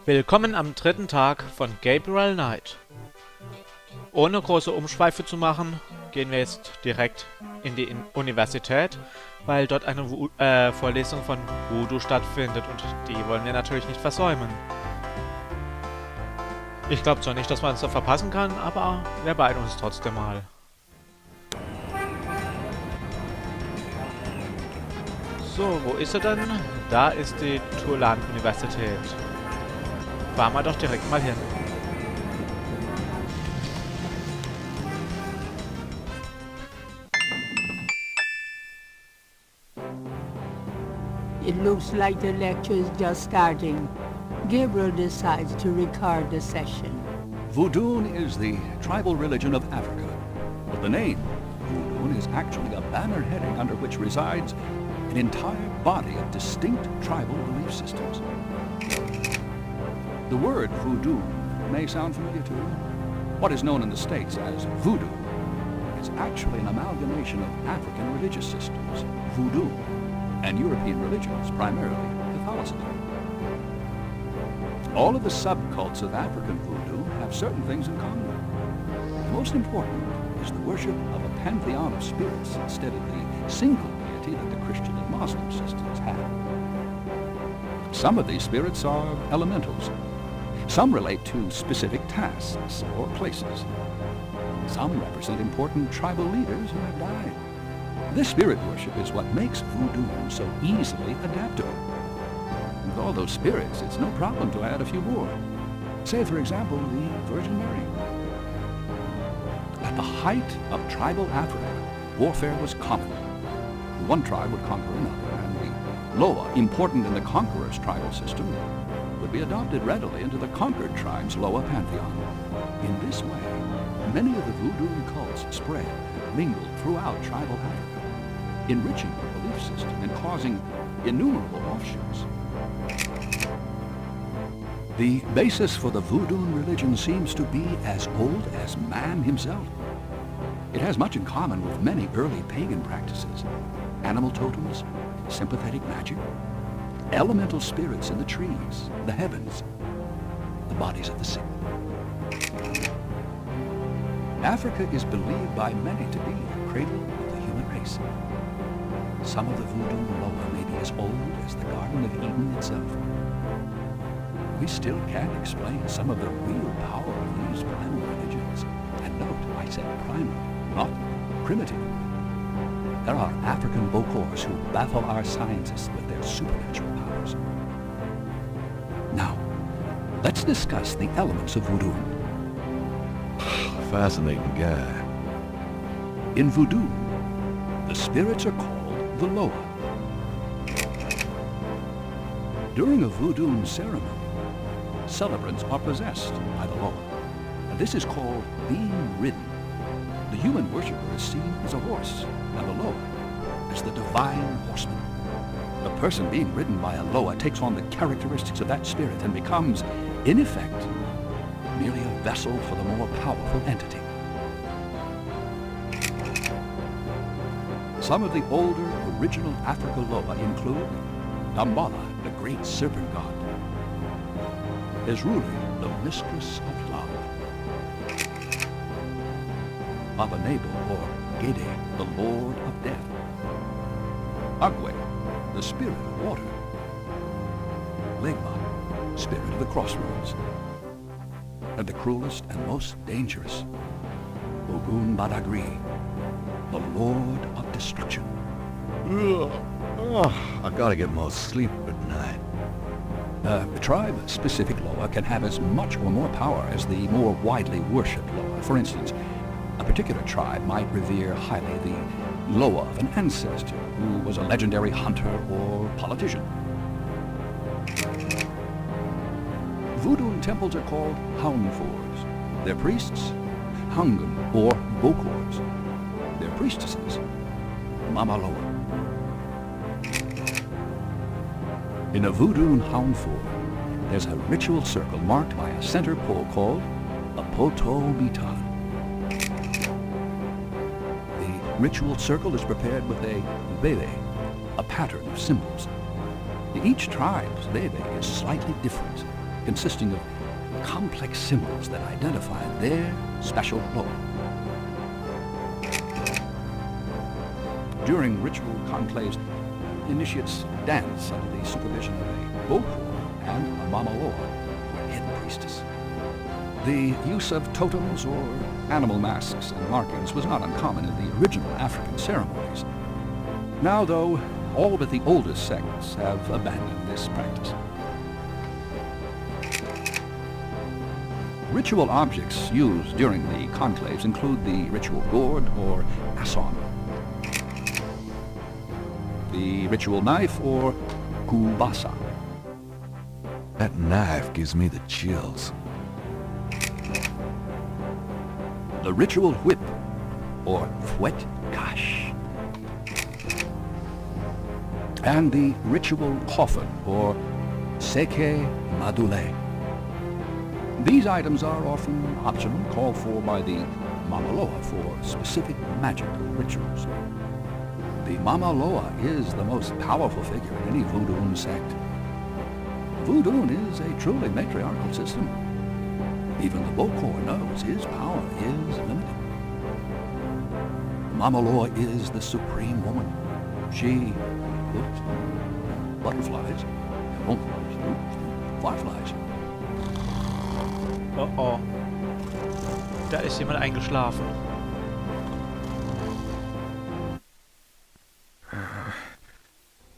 Willkommen am dritten Tag von Gabriel Knight. Ohne große Umschweife zu machen, gehen wir jetzt direkt in die Universität, weil dort eine Vorlesung von Voodoo stattfindet und die wollen wir natürlich nicht versäumen. Ich glaube zwar nicht, dass man es da verpassen kann, aber wir beeilen uns trotzdem mal. So, wo ist er denn? Da ist die Tulan-Universität. Fahren wir doch direkt mal hin. It looks like the lecture is just starting. Gabriel decides to record the session. Voodoo is the tribal religion of Africa, but the name Voodoo is actually a banner heading under which resides an entire body of distinct tribal belief systems. The word voodoo may sound familiar to you. What is known in the States as voodoo is actually an amalgamation of African religious systems, voodoo, and European religions, primarily Catholicism. All of the subcults of African voodoo have certain things in common. The most important is the worship of a pantheon of spirits instead of the single deity that the Christian and Muslim systems have. Some of these spirits are elementals. Some relate to specific tasks or places. Some represent important tribal leaders who have died. This spirit worship is what makes voodoo so easily adaptable. With all those spirits, it's no problem to add a few more. Say, for example, the Virgin Mary. At the height of tribal Africa, warfare was common. One tribe would conquer another, and the Loa, important in the conqueror's tribal system, would be adopted readily into the conquered tribe's Loa pantheon. In this way, many of the voodoo cults spread and mingled throughout tribal Africa, enriching the belief system and causing innumerable offshoots. The basis for the voodoo religion seems to be as old as man himself. It has much in common with many early pagan practices: animal totems, sympathetic magic, elemental spirits in the trees, the heavens, the bodies of the sick. Africa is believed by many to be the cradle of the human race. Some of the voodoo Loa may be as old as the Garden of Eden itself. We still can't explain some of the real power of these primal religions. And note, I said primal, not primitive. There are African Bokors who baffle our scientists with their supernatural powers. Now, let's discuss the elements of voodoo. Fascinating guy. In voodoo, the spirits are called the Loa. During a voodoo ceremony, celebrants are possessed by the Loa. And this is called being ridden. The human worshiper is seen as a horse, and the Loa as the divine horseman. The person being ridden by a Loa takes on the characteristics of that spirit and becomes, in effect, merely a vessel for the more powerful entity. Some of the older original Africa Loa include Dambala, the great serpent god, Ezruli, the mistress of love, Abanebo, or Gede, the lord of death, Agwe, the spirit of water, Legba, spirit of the crossroads, and the cruelest and most dangerous, Ogun Badagri, the lord of destruction. Ugh. Oh, I gotta get more sleep at night. A tribe-specific Loa can have as much or more power as the more widely worshipped Loa. For instance, a particular tribe might revere highly the Loa of an ancestor who was a legendary hunter or politician. Voodoo temples are called Haunfors. Their priests, Hangun or Bokors. Their priestesses, Mama Loa. In a voodoo Haunfor, there's a ritual circle marked by a center pole called a Poto Mitan. The ritual circle is prepared with a Bele, a pattern of symbols. Each tribe's Bele is slightly different. consisting of complex symbols that identify their special role. During ritual conclaves, initiates dance under the supervision of a Vohor and a Mamaloa, or head priestess. The use of totems or animal masks and markings was not uncommon in the original African ceremonies. Now, though, all but the oldest sects have abandoned this practice. Ritual objects used during the conclaves include the ritual gourd or asson, the ritual knife or kubasa. That knife gives me the chills. The ritual whip or fouet kash, and the ritual coffin or seke madule. These items are often optional, called for by the Mamaloa for specific magical rituals. The Mamaloa is the most powerful figure in any Voodoo sect. Voodoo is a truly matriarchal system. Even the Bokor knows his power is limited. Mamaloa is the supreme woman. She looks butterflies, fireflies. Oh oh. Da ist jemand eingeschlafen.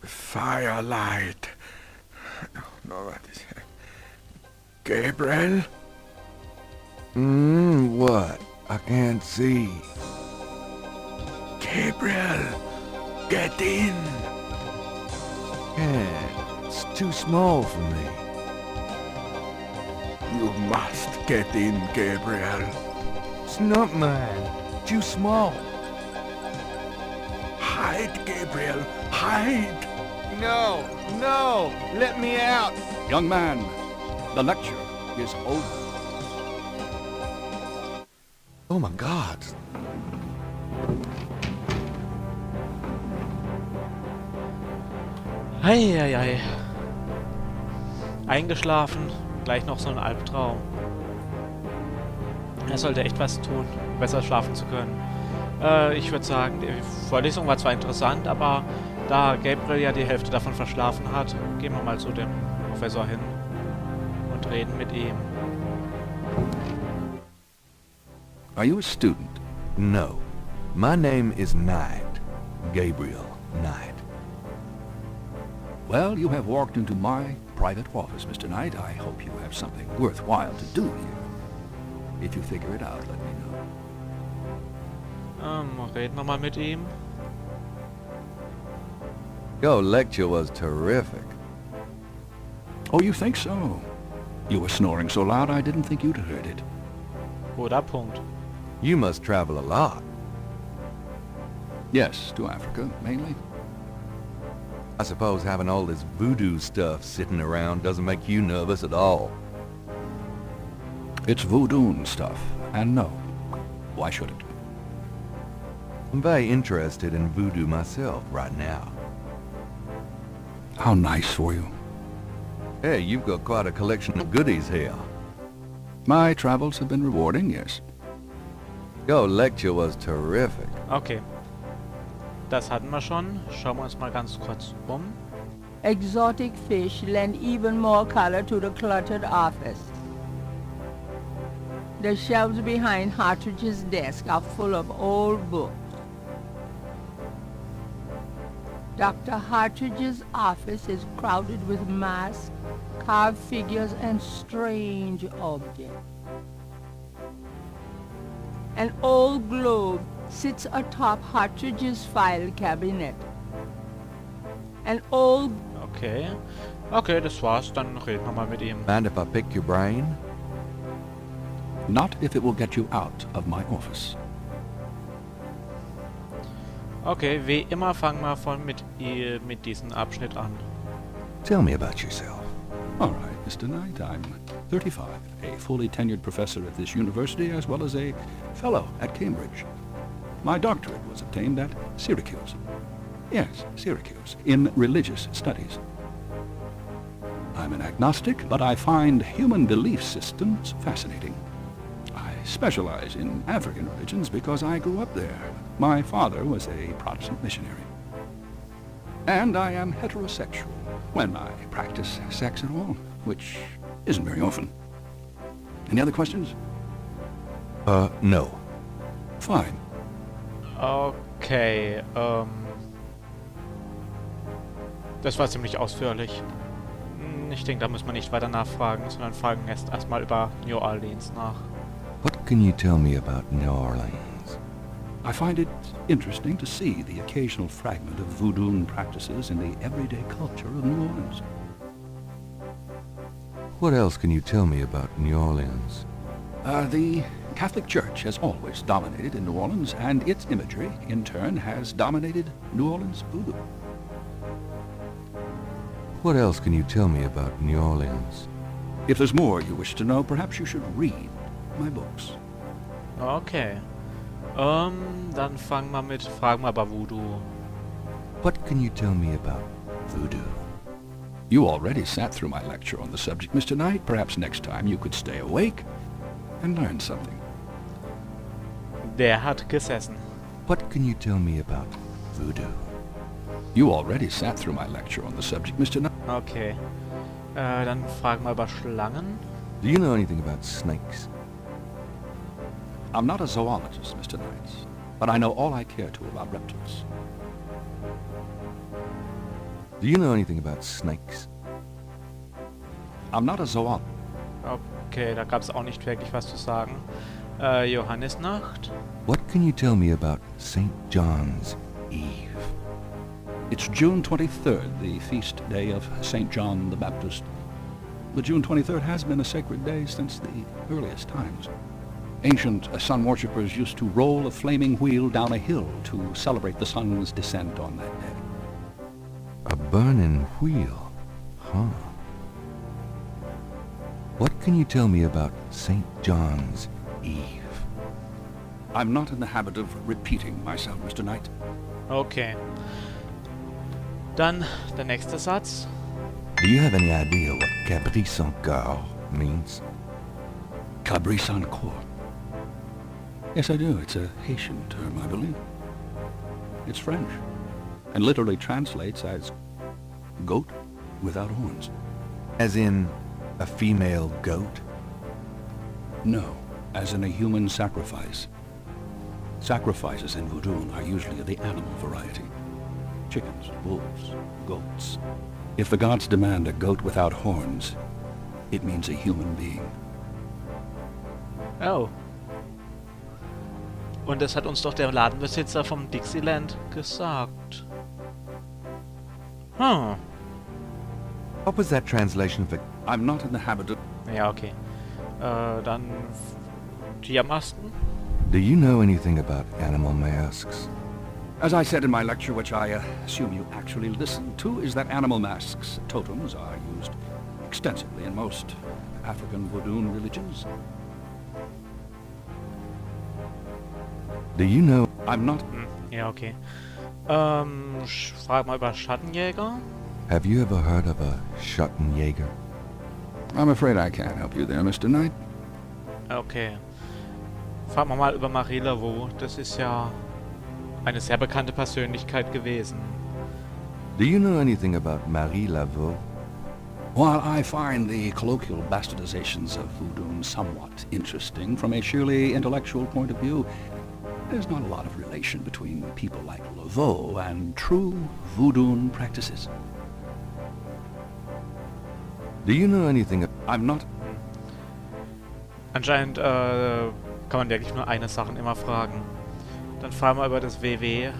Firelight. No, what is it? Gabriel? What? I can't see. Gabriel, get in. Can't. It's too small for me. You must get in, Gabriel. It's not mine. Too small. Hide, Gabriel, hide. No, no, let me out. Young man, the lecture is over. Oh my God. Eieiei. Eingeschlafen, gleich noch so ein Albtraum. Er sollte echt was tun, um besser schlafen zu können. Ich würde sagen, die Vorlesung war zwar interessant, aber da Gabriel ja die Hälfte davon verschlafen hat, gehen wir mal zu dem Professor hin und reden mit ihm. Are you a student? No. My name is Knight. Gabriel Knight. Well, you have walked into my private office, Mr. Knight. I hope you have something worthwhile to do here. If you figure it out, let me know. Reden wir mal mit ihm. Your lecture was terrific. Oh, you think so? You were snoring so loud I didn't think you'd heard it. Guter Punkt. You must travel a lot. Yes, to Africa, mainly. I suppose having all this voodoo stuff sitting around doesn't make you nervous at all. It's voodoo stuff, and no. Why should it? I'm very interested in voodoo myself right now. How nice for you. Hey, you've got quite a collection of goodies here. My travels have been rewarding, yes. Your lecture was terrific. Okay. Das hatten wir schon. Schauen wir uns mal ganz kurz um. Exotic fish lend even more color to the cluttered office. The shelves behind Hartridge's desk are full of old books. Dr. Hartridge's office is crowded with masks, carved figures, and strange objects. An old globe sits atop Hartridge's file cabinet. An old... Okay. Okay, das war's. Dann reden wir mal mit ihm. Mind if I pick your brain? Not if it will get you out of my office. Okay, wie immer fangen wir mit diesem Abschnitt an. Tell me about yourself. All right, Mr. Knight, I'm 35, a fully tenured professor at this university as well as a fellow at Cambridge. My doctorate was obtained at Syracuse. Yes, Syracuse, in religious studies. I'm an agnostic, but I find human belief systems fascinating. I specialize in African religions because I grew up there. My father was a Protestant missionary. And I am heterosexual, when I practice sex at all, which isn't very often. Any other questions? No. Fine. Okay, das war ziemlich ausführlich. Ich denke, da muss man nicht weiter nachfragen, sondern fragen jetzt erstmal über New Orleans nach. What can you tell me about New Orleans? I find it interesting to see the occasional fragment of voodoo practices in the everyday culture of New Orleans. What else can you tell me about New Orleans? The Catholic Church has always dominated in New Orleans, and its imagery, in turn, has dominated New Orleans voodoo. What else can you tell me about New Orleans? If there's more you wish to know, perhaps you should read my books. Okay. Dann fangen wir mit Fragen wir über Voodoo. What can you tell me about voodoo? You already sat through my lecture on the subject, Mr. Knight. Perhaps next time you could stay awake and learn something. Der hat gesessen. What can you tell me about voodoo? You already sat through my lecture on the subject, Mr. Knight. Okay. Dann fragen wir über Schlangen. Do you know anything about snakes? I'm not a zoologist, Mr. Knight, but I know all I care to about reptiles. Do you know anything about snakes? I'm not a zoologist. Okay, da gab es auch nicht wirklich was zu sagen. Johannisnacht. What can you tell me about St. John's Eve? It's June 23rd, the feast day of St. John the Baptist. The June 23rd has been a sacred day since the earliest times. Ancient sun worshippers used to roll a flaming wheel down a hill to celebrate the sun's descent on that day. A burning wheel, huh? What can you tell me about St. John's Eve? I'm not in the habit of repeating myself, Mr. Knight. Okay. Dann der nächste Satz. Do you have any idea what Cabri sans corps means? Cabri sans corps. Yes, I do. It's a Haitian term, I believe. It's French, and literally translates as goat without horns. As in a female goat? No, as in a human sacrifice. Sacrifices in voodoo are usually of the animal variety. Chickens, wolves, goats. If the gods demand a goat without horns, it means a human being. Oh. Und das hat uns doch der Ladenbesitzer vom Dixieland gesagt. Hm. What was that translation for? I'm not in the habit of... Ja, okay. Dann Tiermasken. Do you know anything about animal masks? As I said in my lecture, which I assume you actually listened to, is that animal masks, totems, are used extensively in most African voodoo religions. Do you know? I'm not... Ja, okay. Frag mal über Schattenjäger. Have you ever heard of a Schattenjäger? I'm afraid I can't help you there, Mr. Knight. Okay. Fragen wir mal über Marie Laveau. Das ist ja eine sehr bekannte Persönlichkeit gewesen. Do you know anything about Marie Laveau? While I find the colloquial bastardizations of voodoo somewhat interesting from a sheerly intellectual point of view, there's not a lot of relation between people like Laveau and true voodoo practices. Do you know anything? I'm not... Anscheinend kann man wirklich nur eine Sache immer fragen. Dann fragen wir über das WW,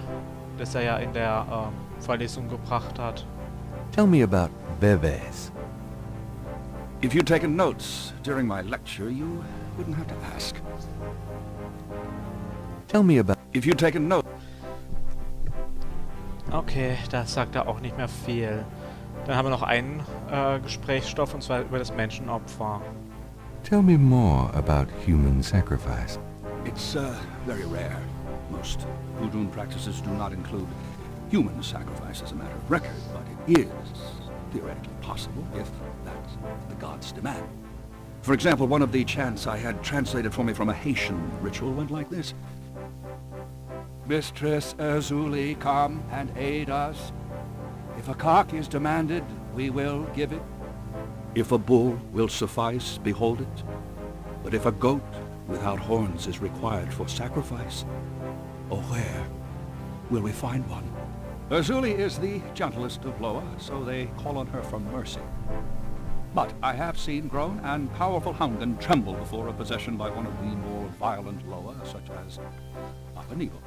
das er ja in der Vorlesung gebracht hat. Tell me about bebés. If you'd taken notes during my lecture, you wouldn't have to ask. Tell me about... If you'd taken notes... Okay, da sagt er auch nicht mehr viel. Dann haben wir noch einen Gesprächsstoff, und zwar über das Menschenopfer. Tell me more about human sacrifice. It's very rare. Most voodoo practices do not include human sacrifice as a matter of record, but it is theoretically possible if that's the gods demand. For example, one of the chants I had translated for me from a Haitian ritual went like this. Mistress Azuli, come and aid us. If a cock is demanded, we will give it. If a bull will suffice, behold it. But if a goat without horns is required for sacrifice, oh, where will we find one? Azuli is the gentlest of Loa, so they call on her for mercy. But I have seen grown and powerful Houngan tremble before a possession by one of the more violent Loa, such as Papanigo.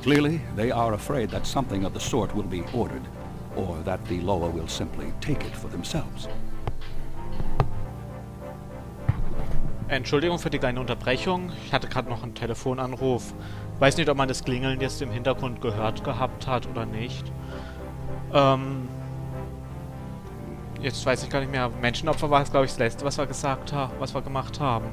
Clearly, they are afraid that something of the sort will be ordered, or that the Loa will simply take it for themselves. Entschuldigung für die kleine Unterbrechung. Ich hatte gerade noch einen Telefonanruf. Weiß nicht, ob man das Klingeln jetzt im Hintergrund gehört gehabt hat oder nicht. Jetzt weiß ich gar nicht mehr. Menschenopfer war es, glaube ich, das letzte, was wir gemacht haben.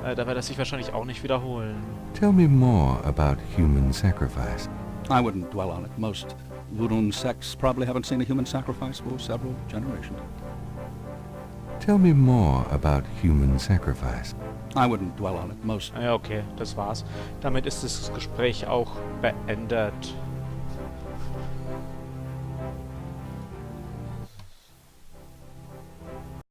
Da wird das sich wahrscheinlich auch nicht wiederholen. Tell me more about human sacrifice. I wouldn't dwell on it. Most Voodoo sects probably haven't seen a human sacrifice for several generations. Tell me more about human sacrifice. I wouldn't dwell on it. Most... Ja, okay, das war's. Damit ist das Gespräch auch beendet.